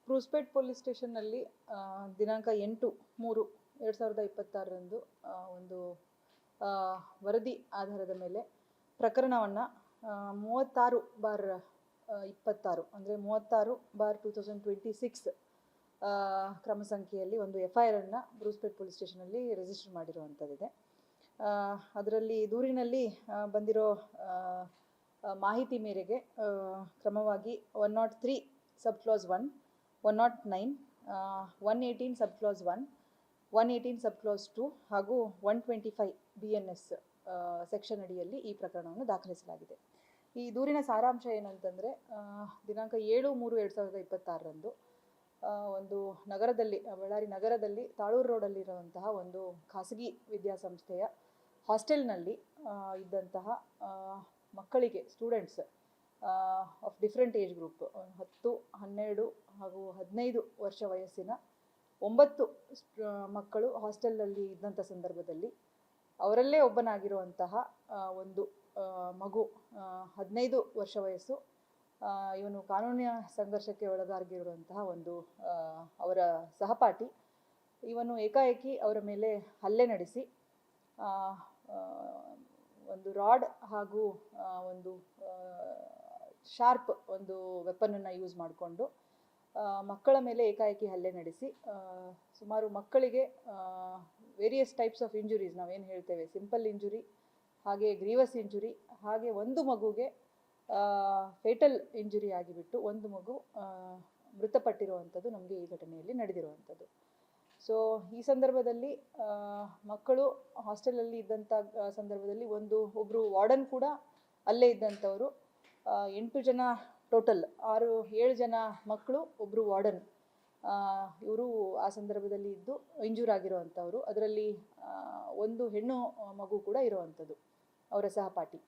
ಕ್ರೂಸ್ಪೇಟ್ police ಸ್ಟೇಷನ್ನಲ್ಲಿ ದಿನಾಂಕ 8/3/2026 ಒಂದು ವರದಿ ಆಧಾರದ ಮೇಲೆ ಪ್ರಕರಣವನ್ನು 36/26 ಅಂದರೆ 36/2026 ಕ್ರಮ ಸಂಖ್ಯೆಯಲ್ಲಿ ಒಂದು FIR ಅನ್ನು ಕ್ರೂಸ್ಪೇಟ್ ಪೊಲೀಸ್ ಸ್ಟೇಷನಲ್ಲಿ ರಿಜಿಸ್ಟರ್ ಮಾಡಿರುವಂಥದ್ದಿದೆ. ಅದರಲ್ಲಿ ದೂರಿನಲ್ಲಿ ಬಂದಿರೋ ಮಾಹಿತಿ ಮೇರೆಗೆ ಕ್ರಮವಾಗಿ 103 ಸಬ್ ಕ್ಲಾಸ್ 1, 109, 118 ಸಬ್ ಕ್ಲಾಸ್ 1, 118 ಸಬ್ ಕ್ಲಾಸ್ 2 ಹಾಗೂ 125 BNS ಸೆಕ್ಷನ್ ಅಡಿಯಲ್ಲಿ ಈ ಪ್ರಕರಣವನ್ನು ದಾಖಲಿಸಲಾಗಿದೆ. ಈ ದೂರಿನ ಸಾರಾಂಶ ಏನಂತಂದರೆ, ದಿನಾಂಕ 7/3/2026 ಒಂದು ನಗರದಲ್ಲಿ, ಬಳ್ಳಾರಿ ನಗರದಲ್ಲಿ ತಾಳೂರು ರೋಡಲ್ಲಿರುವಂತಹ ಒಂದು ಖಾಸಗಿ ವಿದ್ಯಾಸಂಸ್ಥೆಯ ಹಾಸ್ಟೆಲ್ನಲ್ಲಿ ಇದ್ದಂತಹ ಮಕ್ಕಳಿಗೆ, students of different age group 10, 12 ಹಾಗೂ 15 ವರ್ಷ ವಯಸ್ಸಿನ 9 ಮಕ್ಕಳು ಹಾಸ್ಟೆಲ್ನಲ್ಲಿ ಇದ್ದಂಥ ಸಂದರ್ಭದಲ್ಲಿ ಅವರಲ್ಲೇ ಒಬ್ಬನಾಗಿರುವಂತಹ ಒಂದು ಮಗು 15 ವರ್ಷ ವಯಸ್ಸು, ಇವನು ಕಾನೂನಿನ ಸಂಘರ್ಷಕ್ಕೆ ಒಳಗಾಗಿರುವಂತಹ ಒಂದು ಅವರ ಸಹಪಾಠಿ, ಇವನು ಏಕಾಏಕಿ ಅವರ ಮೇಲೆ ಹಲ್ಲೆ ನಡೆಸಿ ಒಂದು ರಾಡ್ ಹಾಗೂ ಒಂದು ಶಾರ್ಪ್ ಒಂದು ವೆಪನನ್ನು ಯೂಸ್ ಮಾಡಿಕೊಂಡು ಮಕ್ಕಳ ಮೇಲೆ ಏಕಾಏಕಿ ಹಲ್ಲೆ ನಡೆಸಿ ಸುಮಾರು ಮಕ್ಕಳಿಗೆ ವೇರಿಯಸ್ ಟೈಪ್ಸ್ ಆಫ್ ಇಂಜುರೀಸ್, ನಾವೇನು ಹೇಳ್ತೇವೆ ಸಿಂಪಲ್ ಇಂಜುರಿ, ಹಾಗೆ ಗ್ರೀವಸ್ ಇಂಜುರಿ, ಹಾಗೆ ಒಂದು ಮಗುಗೆ ಫೇಟಲ್ ಇಂಜುರಿ ಆಗಿಬಿಟ್ಟು ಒಂದು ಮಗು ಮೃತಪಟ್ಟಿರುವಂಥದ್ದು ನಮಗೆ ಈ ಘಟನೆಯಲ್ಲಿ ನಡೆದಿರುವಂಥದ್ದು. ಸೊ ಈ ಸಂದರ್ಭದಲ್ಲಿ ಮಕ್ಕಳು ಹಾಸ್ಟೆಲಲ್ಲಿ ಇದ್ದಂಥ ಸಂದರ್ಭದಲ್ಲಿ ಒಬ್ಬರು ವಾರ್ಡನ್ ಕೂಡ ಅಲ್ಲೇ ಇದ್ದಂಥವರು, 8 ಜನ ಟೋಟಲ್, 7 ಜನ ಮಕ್ಕಳು, ಒಬ್ಬರು ವಾರ್ಡನ್, ಇವರು ಆ ಸಂದರ್ಭದಲ್ಲಿ ಇದ್ದು ಇಂಜೂರ್ ಆಗಿರುವಂಥವ್ರು. ಅದರಲ್ಲಿ ಒಂದು ಹೆಣ್ಣು ಮಗು ಕೂಡ ಇರುವಂಥದ್ದು, ಅವರ ಸಹಪಾಠಿ.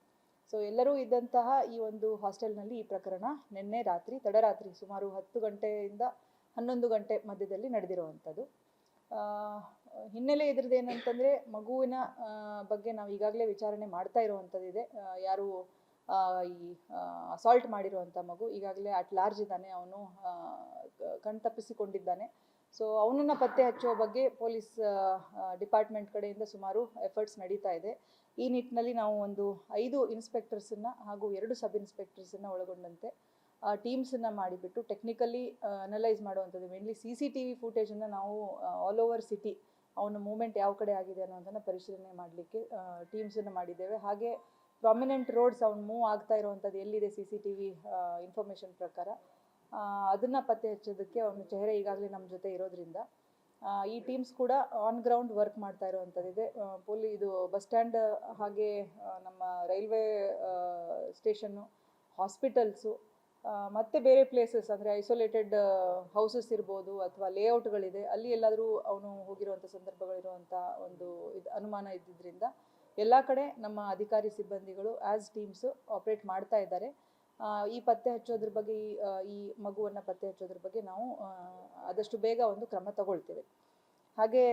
ಸೊ ಎಲ್ಲರೂ ಇದ್ದಂತಹ ಈ ಒಂದು ಹಾಸ್ಟೆಲ್ನಲ್ಲಿ ಈ ಪ್ರಕರಣ ನಿನ್ನೆ ರಾತ್ರಿ, ತಡರಾತ್ರಿ ಸುಮಾರು 10 ಗಂಟೆಯಿಂದ 11 ಗಂಟೆ ಮಧ್ಯದಲ್ಲಿ ನಡೆದಿರುವಂಥದ್ದು. ಹಿನ್ನೆಲೆ ಇದ್ರದ್ದು ಏನಂತಂದರೆ, ಮಗುವಿನ ಬಗ್ಗೆ ನಾವು ಈಗಾಗಲೇ ವಿಚಾರಣೆ ಮಾಡ್ತಾ ಇರುವಂಥದ್ದಿದೆ. ಯಾರು ಈ ಅಸಾಲ್ಟ್ ಮಾಡಿರುವಂಥ ಮಗು ಈಗಾಗಲೇ ಅಟ್ ಲಾರ್ಜ್ ಇದ್ದಾನೆ, ಅವನು ಕಣ್ತಪ್ಪಿಸಿಕೊಂಡಿದ್ದಾನೆ. ಸೊ ಅವನನ್ನು ಪತ್ತೆ ಹಚ್ಚುವ ಬಗ್ಗೆ ಪೊಲೀಸ್ ಡಿಪಾರ್ಟ್ಮೆಂಟ್ ಕಡೆಯಿಂದ ಸುಮಾರು ಎಫರ್ಟ್ಸ್ ನಡೀತಾ ಇದೆ. ಈ ನಿಟ್ಟಿನಲ್ಲಿ ನಾವು ಒಂದು 5 ಇನ್ಸ್ಪೆಕ್ಟರ್ಸನ್ನು ಹಾಗೂ 2 ಸಬ್ ಇನ್ಸ್ಪೆಕ್ಟರ್ಸನ್ನು ಒಳಗೊಂಡಂತೆ ಟೀಮ್ಸನ್ನು ಮಾಡಿಬಿಟ್ಟು ಟೆಕ್ನಿಕಲಿ ಅನಲೈಸ್ ಮಾಡುವಂಥದ್ದು, ಮೇನ್ಲಿ CCTV ಫುಟೇಜನ್ನು ನಾವು ಆಲ್ ಓವರ್ ಸಿಟಿ ಅವನ ಮೂವ್ಮೆಂಟ್ ಯಾವ ಕಡೆ ಆಗಿದೆ ಅನ್ನೋದನ್ನು ಪರಿಶೀಲನೆ ಮಾಡಲಿಕ್ಕೆ ಟೀಮ್ಸನ್ನು ಮಾಡಿದ್ದೇವೆ. ಹಾಗೆ ಪ್ರಾಮಿನೆಂಟ್ ರೋಡ್ಸ್ ಅವ್ನು ಮೂವ್ ಆಗ್ತಾ ಇರುವಂಥದ್ದು ಎಲ್ಲಿದೆ CCTV ಇನ್ಫಾರ್ಮೇಷನ್ ಪ್ರಕಾರ ಅದನ್ನು ಪತ್ತೆ ಹಚ್ಚೋದಕ್ಕೆ ಅವನ ಚೆಹರೆ ಈಗಾಗಲೇ ನಮ್ಮ ಜೊತೆ ಇರೋದ್ರಿಂದ ಈ ಟೀಮ್ಸ್ ಕೂಡ ಆನ್ ಗ್ರೌಂಡ್ ವರ್ಕ್ ಮಾಡ್ತಾ ಇರುವಂಥದ್ದಿದೆ. ಇದು ಬಸ್ ಸ್ಟ್ಯಾಂಡ್, ಹಾಗೆ ನಮ್ಮ ರೈಲ್ವೆ ಸ್ಟೇಷನ್ನು, ಹಾಸ್ಪಿಟಲ್ಸು, ಮತ್ತು ಬೇರೆ ಪ್ಲೇಸಸ್ ಅಂದರೆ ಐಸೋಲೇಟೆಡ್ ಹೌಸಸ್ ಇರ್ಬೋದು ಅಥವಾ ಲೇಔಟ್ಗಳಿದೆ, ಅಲ್ಲಿ ಎಲ್ಲಾದರೂ ಅವನು ಹೋಗಿರುವಂಥ ಸಂದರ್ಭಗಳಿರುವಂಥ ಒಂದು ಅನುಮಾನ ಇದ್ದಿದ್ದರಿಂದ ಎಲ್ಲ ಕಡೆ ನಮ್ಮ ಅಧಿಕಾರಿ ಸಿಬ್ಬಂದಿಗಳು ಆ್ಯಸ್ ಟೀಮ್ಸು ಆಪ್ರೇಟ್ ಮಾಡ್ತಾ ಇದ್ದಾರೆ. ಈ ಪತ್ತೆ ಹಚ್ಚೋದ್ರ ಬಗ್ಗೆ, ಈ ಮಗುವನ್ನು ಪತ್ತೆ ಹಚ್ಚೋದ್ರ ಬಗ್ಗೆ ನಾವು ಆದಷ್ಟು ಬೇಗ ಒಂದು ಕ್ರಮ ತಗೊಳ್ತೇವೆ. ಹಾಗೆ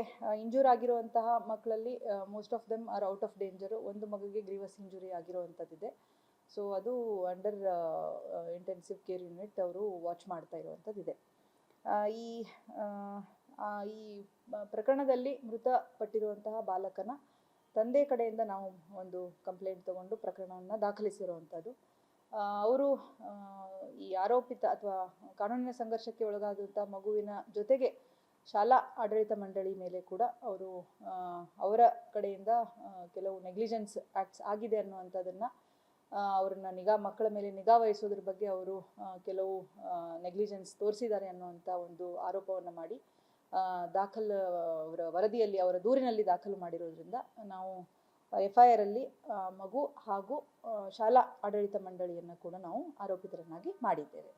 ಇಂಜೂರ್ ಆಗಿರುವಂತಹ ಮಕ್ಕಳಲ್ಲಿ most of them are out of danger. ಒಂದು ಮಗುಗೆ ಗ್ರೀವಸ್ ಇಂಜುರಿ ಆಗಿರುವಂಥದ್ದಿದೆ. ಸೊ ಅದು ಅಂಡರ್ ಇಂಟೆನ್ಸಿವ್ ಕೇರ್ ಯೂನಿಟ್ ಅವರು ವಾಚ್ ಮಾಡ್ತಾ ಇರುವಂಥದ್ದಿದೆ. ಈ ಪ್ರಕರಣದಲ್ಲಿ ಮೃತಪಟ್ಟಿರುವಂತಹ ಬಾಲಕನ ತಂದೆ ಕಡೆಯಿಂದ ನಾವು ಒಂದು ಕಂಪ್ಲೇಂಟ್ ತಗೊಂಡು ಪ್ರಕರಣವನ್ನು ದಾಖಲಿಸಿರುವಂಥದ್ದು. ಅವರು ಈ ಆರೋಪಿತ ಅಥವಾ ಕಾನೂನಿನ ಸಂಘರ್ಷಕ್ಕೆ ಒಳಗಾದಂಥ ಮಗುವಿನ ಜೊತೆಗೆ ಶಾಲಾ ಆಡಳಿತ ಮಂಡಳಿ ಮೇಲೆ ಕೂಡ ಅವರು ಅವರ ಕಡೆಯಿಂದ ಕೆಲವು ನೆಗ್ಲಿಜೆನ್ಸ್ ಆ್ಯಕ್ಟ್ಸ್ ಆಗಿದೆ ಅನ್ನುವಂಥದ್ದನ್ನು, ಅವ್ರನ್ನ ಮಕ್ಕಳ ಮೇಲೆ ನಿಗಾ ವಹಿಸೋದ್ರ ಬಗ್ಗೆ ಅವರು ಕೆಲವು ನೆಗ್ಲಿಜೆನ್ಸ್ ತೋರಿಸಿದ್ದಾರೆ ಅನ್ನುವಂಥ ಒಂದು ಆರೋಪವನ್ನು ಮಾಡಿ ಅವರ ವರದಿಯಲ್ಲಿ, ಅವರ ದೂರಿನಲ್ಲಿ ದಾಖಲು ಮಾಡಿರೋದ್ರಿಂದ ನಾವು FIR ಅಲ್ಲಿ ಮಗು ಹಾಗೂ ಶಾಲಾ ಆಡಳಿತ ಮಂಡಳಿಯನ್ನು ಕೂಡ ನಾವು ಆರೋಪಿತರನ್ನಾಗಿ ಮಾಡಿದ್ದೇವೆ.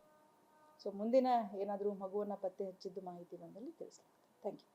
ಸೊ ಮುಂದಿನ ಏನಾದರೂ ಮಗುವನ್ನು ಪತ್ತೆ ಹಚ್ಚಿದ್ದು ಮಾಹಿತಿ ಬಂದಲ್ಲಿ ತಿಳಿಸಲಾಗ್ತದೆ. Thank you.